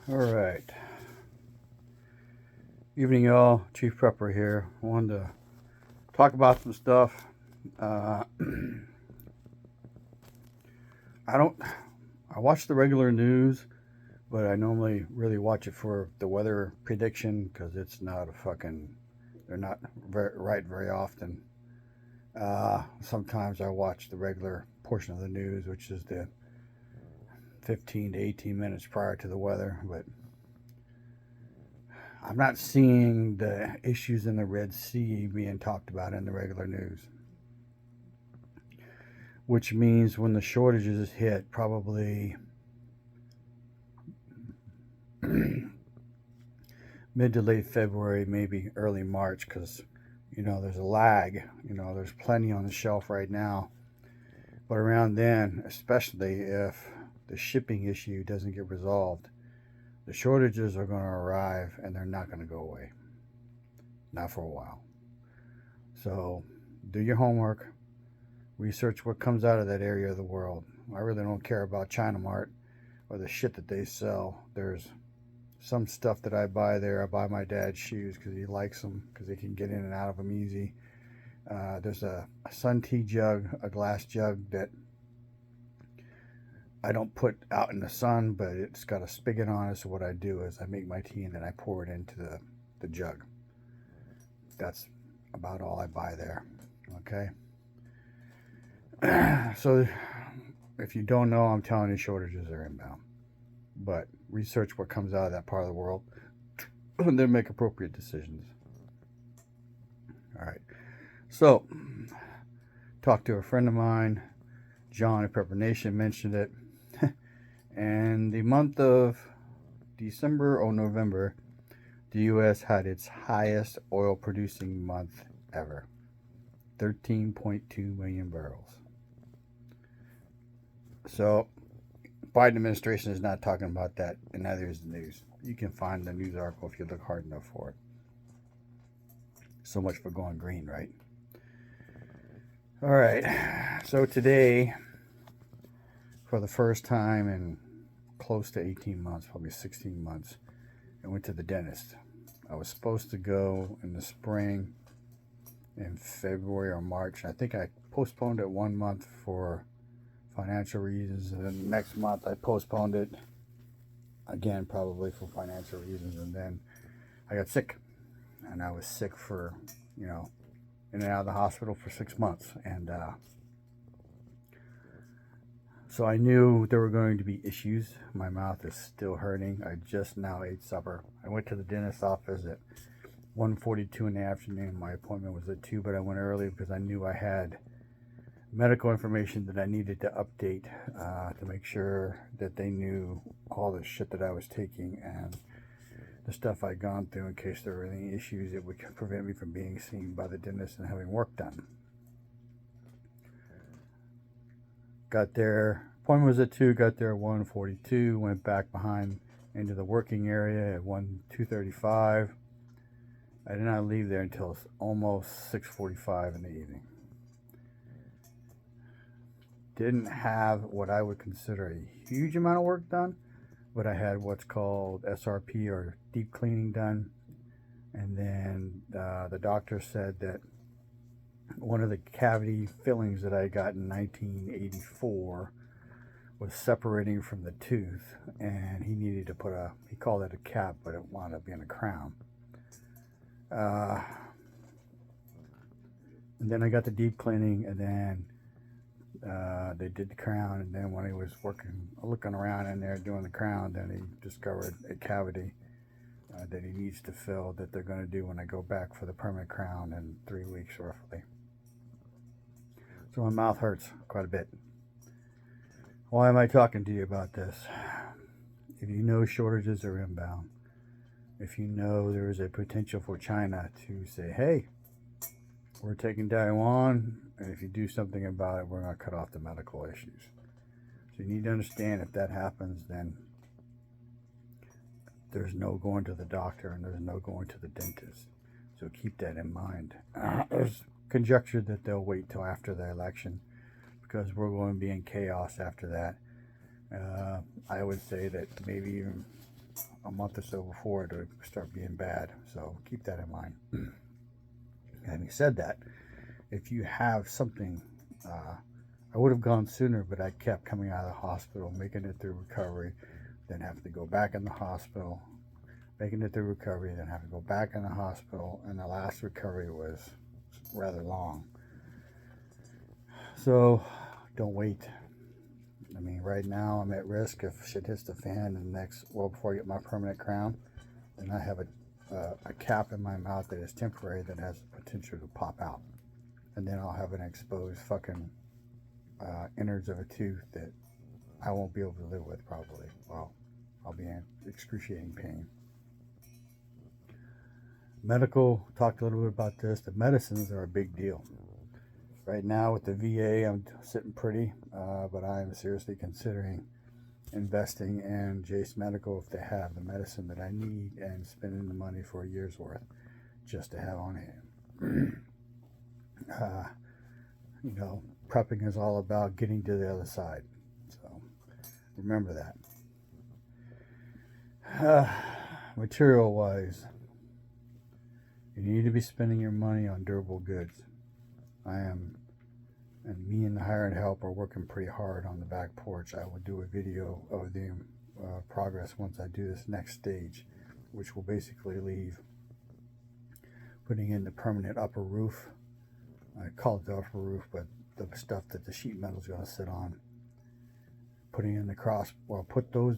All right. Evening, y'all. Chief Prepper here. I wanted to talk about some stuff. Uh, I don't. I watch the regular news, but I normally really watch it for the weather prediction because it's not a fucking. They're not right very often. Sometimes I watch the regular portion of the news, which is the 15 to 18 minutes prior to the weather, but I'm not seeing the issues in the Red Sea being talked about in the regular news, which means when the shortages hit, probably mid to late February, maybe early March, because there's a lag. There's plenty on the shelf right now, but around then, especially if the shipping issue doesn't get resolved, the shortages are going to arrive and they're not going to go away. Not for a while. So do your homework, research what comes out of that area of the world. I really don't care about China Mart or the shit that they sell. There's some stuff that I buy there. I buy my dad's shoes because he likes them, because he can get in and out of them easy. There's a sun tea jug, a glass jug that I don't put out in the sun, but it's got a spigot on it. So what I do is I make my tea and then I pour it into the jug. That's about all I buy there. Okay. So if you don't know, I'm telling you, shortages are inbound. But research what comes out of that part of the world and then make appropriate decisions. All right. So, talked to a friend of mine, John at Prepper Nation, mentioned it. And the month of December or November, the U.S. had its highest oil producing month ever, 13.2 million barrels. So, Biden administration is not talking about that, and neither is the news. You can find the news article if you look hard enough for it. So much for going green, right? All right. So today, for the first time in close to 18 months, probably 16 months, I went to the dentist. I was supposed to go in the spring, in February or March. I think I postponed it 1 month for financial reasons, and then next month I postponed it again, probably for financial reasons, and then I got sick, and I was sick for, in and out of the hospital for 6 months, and so I knew there were going to be issues. My mouth is still hurting. I just now ate supper. I went to the dentist's office at 1:42 in the afternoon. My appointment was at 2, but I went early because I knew I had medical information that I needed to update to make sure that they knew all the shit that I was taking and the stuff I'd gone through in case there were any issues that would prevent me from being seen by the dentist and having work done. Got there, appointment was at 2, got there at 1:42, went back behind into the working area at 2:35. I did not leave there until almost 6:45 in the evening. Didn't have what I would consider a huge amount of work done, but I had what's called SRP, or deep cleaning, done. And then the doctor said that one of the cavity fillings that I got in 1984 was separating from the tooth, and he needed to put he called it a cap, but it wound up being a crown. And then I got the deep cleaning, and then they did the crown, and then when he was looking around in there doing the crown, then he discovered a cavity that he needs to fill, that they're going to do when I go back for the permanent crown in 3 weeks roughly. So my mouth hurts quite a bit. Why am I talking to you about this? If you know shortages are inbound, if you know there is a potential for China to say, hey, we're taking Taiwan, and if you do something about it, we're going to cut off the medical issues. So you need to understand, if that happens, then there's no going to the doctor and there's no going to the dentist. So keep that in mind. There's conjecture that they'll wait till after the election because we're going to be in chaos after that. I would say that maybe even a month or so before it would start being bad. So keep that in mind. Having said that, if you have something, I would have gone sooner, but I kept coming out of the hospital, making it through recovery, then having to go back in the hospital, making it through recovery, then have to go back in the hospital, and the last recovery was rather long. So don't wait. I mean, right now I'm at risk if shit hits the fan in the next, well, before I get my permanent crown, and I have a cap in my mouth that is temporary that has the potential to pop out. And then I'll have an exposed fucking innards of a tooth that I won't be able to live with probably. Well, I'll be in excruciating pain. Medical, talked a little bit about this. The medicines are a big deal. Right now with the VA, I'm sitting pretty, but I am seriously considering investing in Jace Medical if they have the medicine that I need and spending the money for a year's worth just to have on hand. You know, prepping is all about getting to the other side. So remember that. Material wise, you need to be spending your money on durable goods. And me and the hired help are working pretty hard on the back porch. I will do a video of the progress once I do this next stage, which will basically leave putting in the permanent upper roof. I call it the upper roof, but the stuff that the sheet metal is going to sit on. Putting in the put the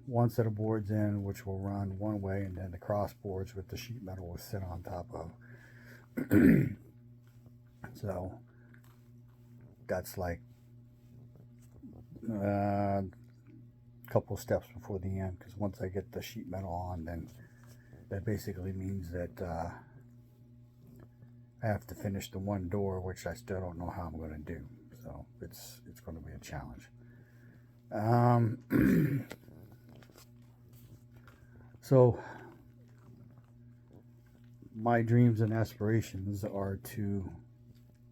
one set of boards in, which will run one way, and then the cross boards with the sheet metal will sit on top of. So that's like a couple steps before the end, because once I get the sheet metal on, then that basically means that I have to finish the one door, which I still don't know how I'm going to do. So it's going to be a challenge. So my dreams and aspirations are to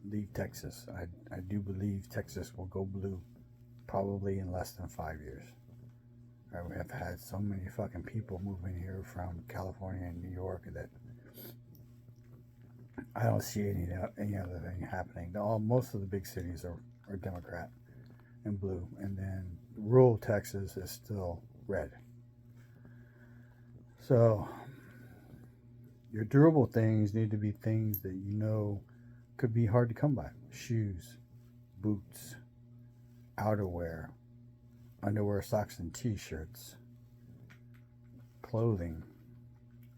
leave Texas. I do believe Texas will go blue probably in less than 5 years. We have had so many fucking people moving here from California and New York that I don't see any other thing happening. Most of the big cities are Democrat and blue, and then rural Texas is still red. So your durable things need to be things that you know could be hard to come by. Shoes, boots, outerwear, underwear, socks, and t-shirts, clothing,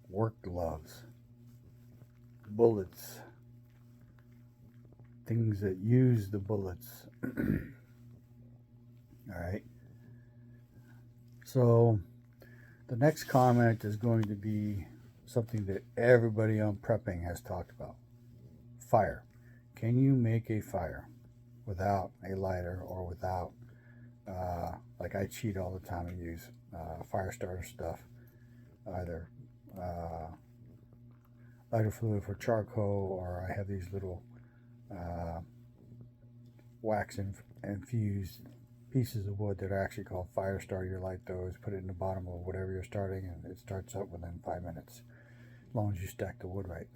work gloves, bullets, things that use the bullets. All right. So the next comment is going to be something that everybody on prepping has talked about. Fire. Can you make a fire without a lighter or without, like I cheat all the time and use fire starter stuff, either lighter fluid for charcoal, or I have these little wax infused pieces of wood that are actually called fire starter. You light those, put it in the bottom of whatever you're starting, and it starts up within 5 minutes, as long as you stack the wood right.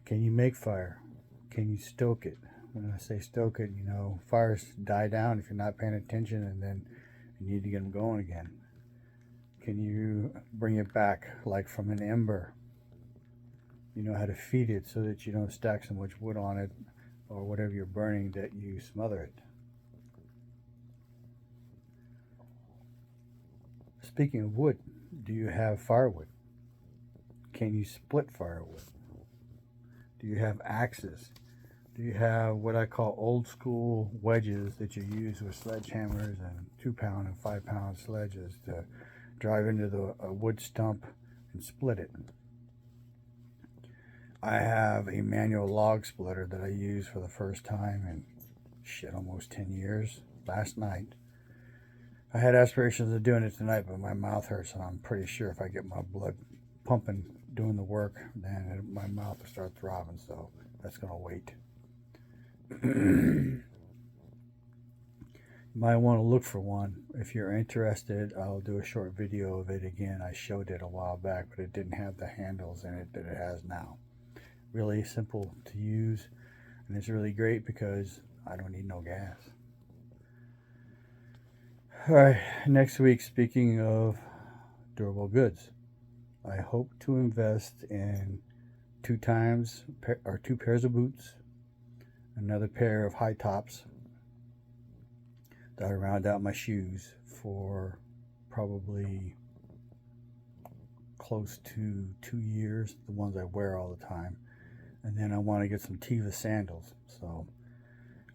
Can you make fire? Can you stoke it? When I say stoke it, fires die down if you're not paying attention, and then you need to get them going again. Can you bring it back like from an ember? You know how to feed it so that you don't stack so much wood on it or whatever you're burning that you smother it. Speaking of wood, do you have firewood? Can you split firewood? Do you have axes? Do you have what I call old school wedges that you use with sledgehammers and 2-pound and 5-pound sledges to drive into the wood stump and split it? I have a manual log splitter that I use for the first time in almost 10 years. Last night, I had aspirations of doing it tonight, but my mouth hurts, and I'm pretty sure if I get my blood pumping doing the work, then my mouth will start throbbing, so that's going to wait. might want to look for one. If you're interested, I'll do a short video of it again. I showed it a while back, but it didn't have the handles in it that it has now. Really simple to use, and it's really great because I don't need no gas. All right, next week, speaking of durable goods, I hope to invest in two pairs of boots, another pair of high tops that I round out my shoes for probably close to 2 years, the ones I wear all the time. And then I want to get some Teva sandals. So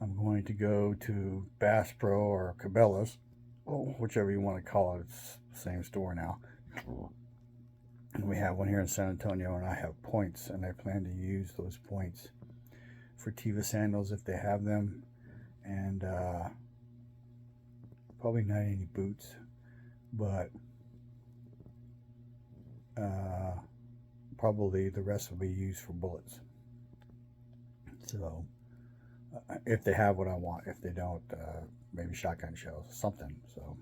I'm going to go to Bass Pro or Cabela's, whichever you want to call it. It's the same store now. And we have one here in San Antonio, and I have points, and I plan to use those points for Teva sandals if they have them. And probably not any boots, but probably the rest will be used for bullets. So if they have what I want, if they don't, maybe shotgun shells, something. So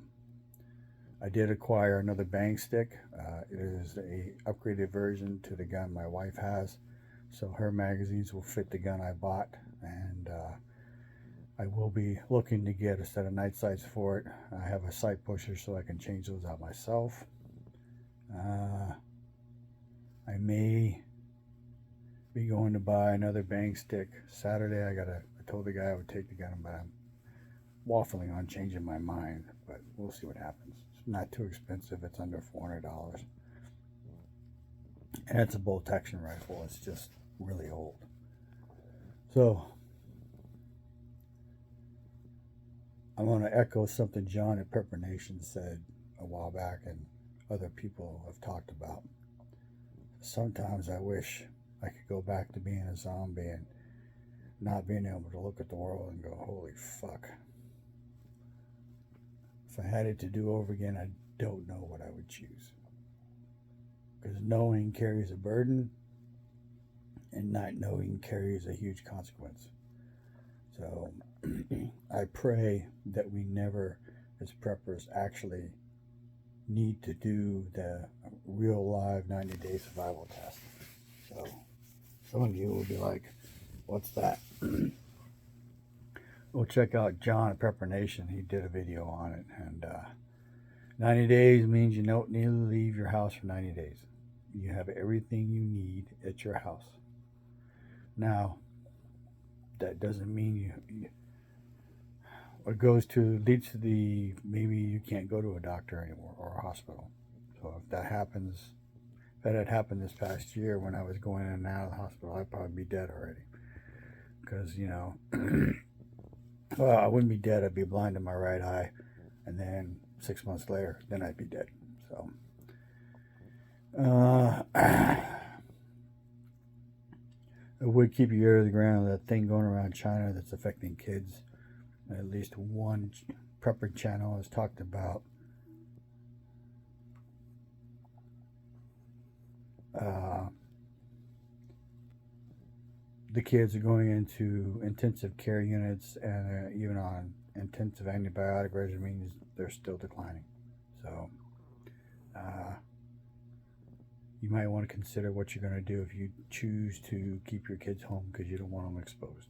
I did acquire another bang stick. It is a upgraded version to the gun my wife has, so her magazines will fit the gun I bought, and I will be looking to get a set of night sights for it. I have a sight pusher so I can change those out myself. I may be going to buy another bang stick Saturday. I told the guy I would take the gun, but I'm waffling on changing my mind, but we'll see what happens. It's not too expensive. It's under $400. And it's a bolt action rifle. It's just really old. So I want to echo something John at Pepper Nation said a while back, and other people have talked about. Sometimes I wish I could go back to being a zombie and not being able to look at the world and go, holy fuck. If I had it to do over again, I don't know what I would choose. Because knowing carries a burden, and not knowing carries a huge consequence. So I pray that we never, as preppers, actually need to do the real live 90-day survival test. So some of you will be like, what's that? Well, check out John at Prepper Nation. He did a video on it. And 90 days means you don't need to leave your house for 90 days. You have everything you need at your house. Now, that doesn't mean leads to the maybe you can't go to a doctor anymore or a hospital. So if that had happened this past year when I was going in and out of the hospital, I'd probably be dead already. Because, well, I wouldn't be dead. I'd be blind in my right eye. And then 6 months later, then I'd be dead. So, it would keep your ear to the ground. That thing going around China that's affecting kids. At least one prepper channel has talked about the kids are going into intensive care units and even on intensive antibiotic regimens. They're still declining. So you might want to consider what you're going to do if you choose to keep your kids home because you don't want them exposed.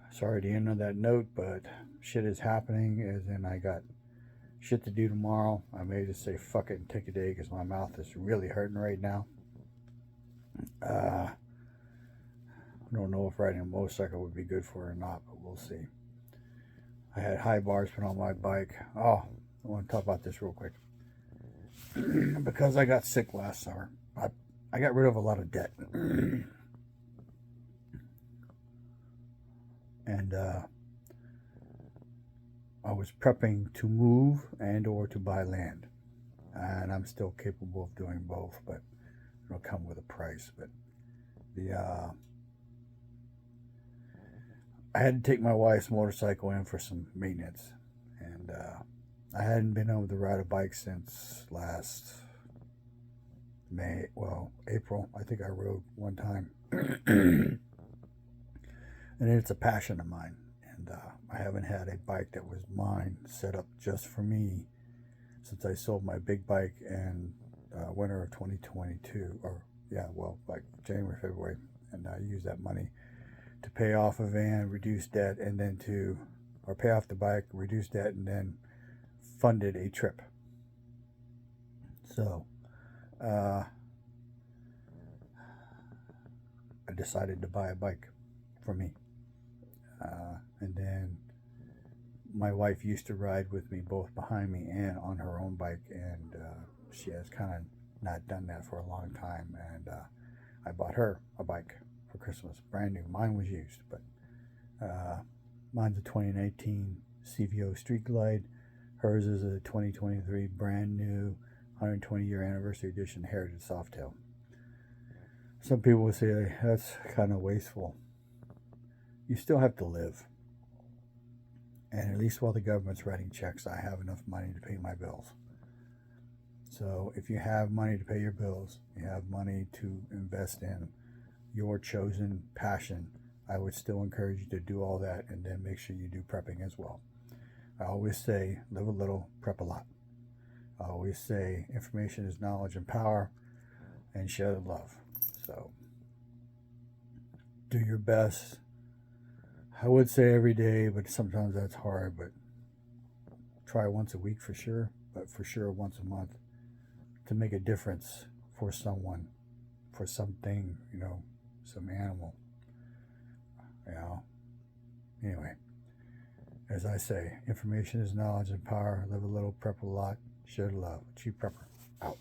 Sorry to end on that note, but shit is happening, as in I got shit to do tomorrow. I may just say fuck it and take a day because my mouth is really hurting right now. I don't know if riding a motorcycle would be good for it or not, but we'll see. I had high bars put on my bike. Oh, I want to talk about this real quick. Because I got sick last summer, I got rid of a lot of debt. And I was prepping to move and or to buy land. And I'm still capable of doing both, but it'll come with a price. But I had to take my wife's motorcycle in for some maintenance. And I hadn't been able to ride a bike since last April. I think I rode one time. And it's a passion of mine. And I haven't had a bike that was mine set up just for me since I sold my big bike in winter of 2022, or yeah, well, like January, February, and I used that money to pay off a van, reduce debt, and then or pay off the bike, reduce debt, and then funded a trip. So, I decided to buy a bike for me. And then my wife used to ride with me both behind me and on her own bike, and she has kind of not done that for a long time. And I bought her a bike for Christmas, brand new. Mine was used, but mine's a 2019 CVO Street Glide. Hers is a 2023 brand new 120-year anniversary edition Heritage Softail. Some people would say that's kind of wasteful. You still have to live. And at least while the government's writing checks, I have enough money to pay my bills. So if you have money to pay your bills, you have money to invest in your chosen passion, I would still encourage you to do all that, and then make sure you do prepping as well. I always say, live a little, prep a lot. I always say, information is knowledge and power, and share the love. So do your best. I would say every day, but sometimes that's hard. But try once a week for sure, but for sure once a month, to make a difference for someone, for something, some animal. Anyway, as I say, information is knowledge and power. Live a little, prep a lot, share the love. Chief Prepper, out.